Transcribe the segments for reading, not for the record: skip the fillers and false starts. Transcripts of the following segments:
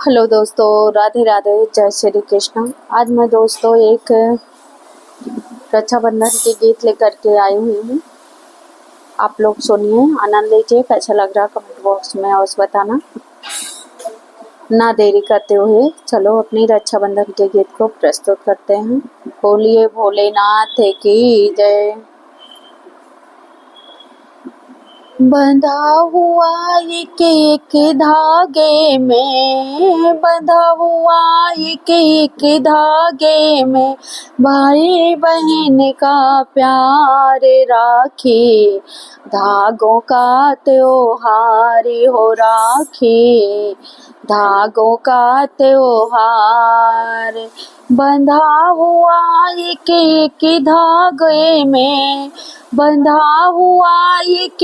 Hello दोस्तों, राधे राधे, जय श्री कृष्ण। आज मैं दोस्तों एक रक्षाबंधन के गीत लेकर के आई हुई हूँ। आप लोग सुनिए, आनंद लीजिए। कैसा लग रहा कमेंट बॉक्स में अवश्य बताना। ना देरी करते हुए चलो अपनी रक्षाबंधन के गीत को प्रस्तुत करते हैं। बोलिए भोलेनाथ की जय। बंधा हुआ एक धागे में, बंधा हुआ एक धागे में, भाई बहन का प्यार राखी, धागों का त्योहार हो राखी, धागों का त्योहार। बंधा हुआ एक धागे में, बंधा हुआ एक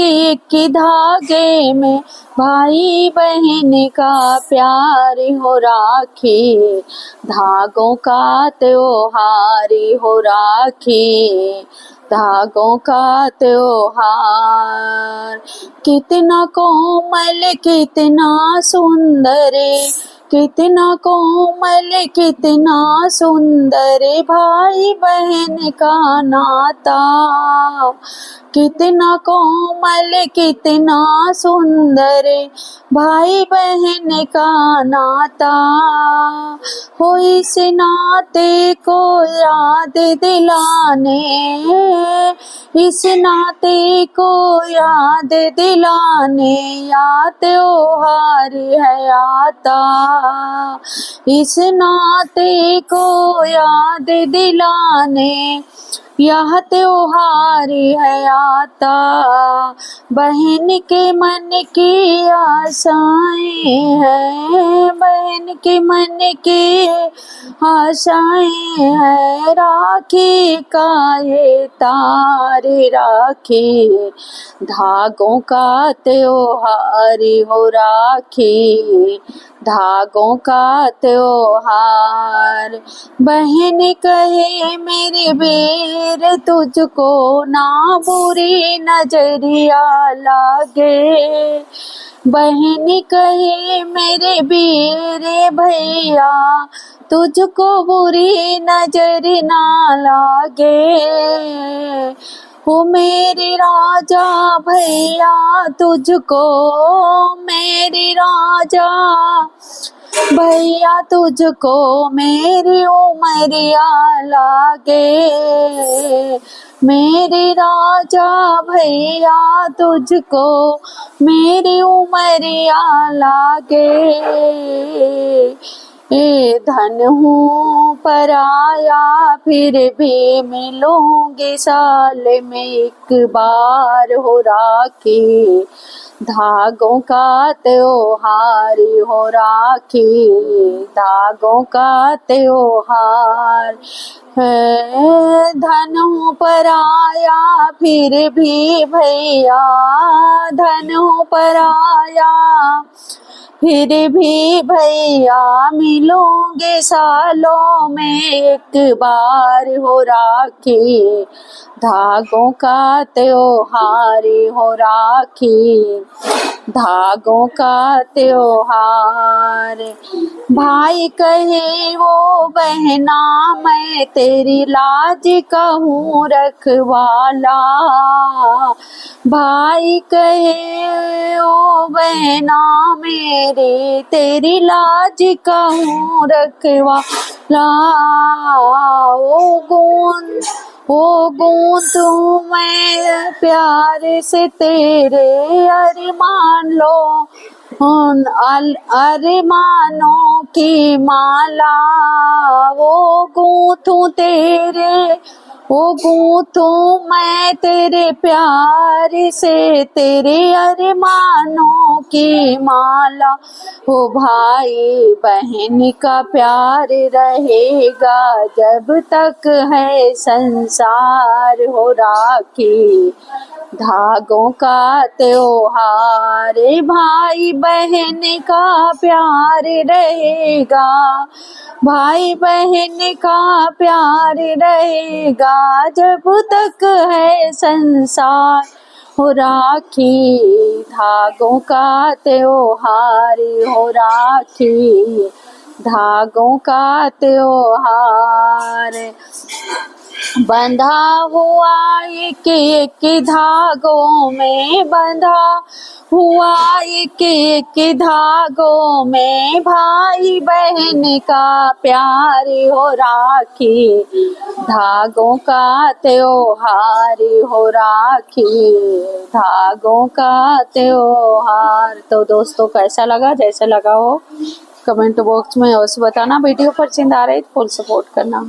धागे में, भाई बहन का प्यार हो राखी, धागों का त्योहार हो राखी, धागों का त्योहार। कितना कोमल कितना सुंदर, कितना कोमल कितना सुंदर, भाई बहन का नाता। कितना कोमल कितना सुंदर, भाई बहन का नाता। हो इस नाते को याद दिलाने, इस नाते को याद दिलाने, या त्योहार है आता। इस नाते को याद दिलाने, यह त्योहार है आता। बहन के मन की आशाएं हैं, बहन के मन की आशाएं हैं, राखी का ये तार राखी, धागों का त्योहार हो राखी, धागों का त्योहार। बहन कहे मेरे बेर, तुझको ना बुरी नजरिया लागे, बहन कहे मेरे बेरे भैया, तुझको बुरी नजर ना लागे। ओ मेरे राजा भैया, तुझको मेरे राजा भैया, तुझको मेरी उमरिया लागे, मेरे राजा भैया, तुझको मेरी उमरिया लागे। ए धन हूँ पराया, फिर भी मिलूंगी साल में एक बार हो राखी, धागों का त्योहार हो राखी, धागों का त्योहार है। धन हूँ पराया फिर भी भैया, धन हूँ पराया फिर भी भैया, मिलूंगे सालों में एक बार हो राखी, धागों का त्योहार हो राखी, धागों का त्योहार। भाई कहे वो बहना, मैं तेरी लाज का हूँ रखवाला, भाई कहे ओ बहना मेरे, तेरी लाज का हूँ रखवाला। ओ गूंथू मैं प्यार से तेरे अरमान लो, उन अरमानों की माला। वो गूंथू तेरे, वो गूंथू मैं तेरे प्यार से तेरे अरमानों की माला। हो भाई बहन का प्यार रहेगा जब तक है संसार हो राखी, धागों का त्योहार। भाई बहन का प्यार रहेगा, भाई बहन का प्यार रहेगा जब तक है संसार हो राखी, धागों का त्योहार हो राखी, धागों का त्योहार। बंधा हुआ एक धागों में, बंधा हुआ एक धागों में, भाई बहन का प्यार हो राखी, धागों का त्योहार हो राखी, धागों का त्योहार। तो दोस्तों कैसा लगा, जैसा लगा हो कमेंट बॉक्स में अवश्य बताना। वीडियो पसंद आ रही तो फुल सपोर्ट करना।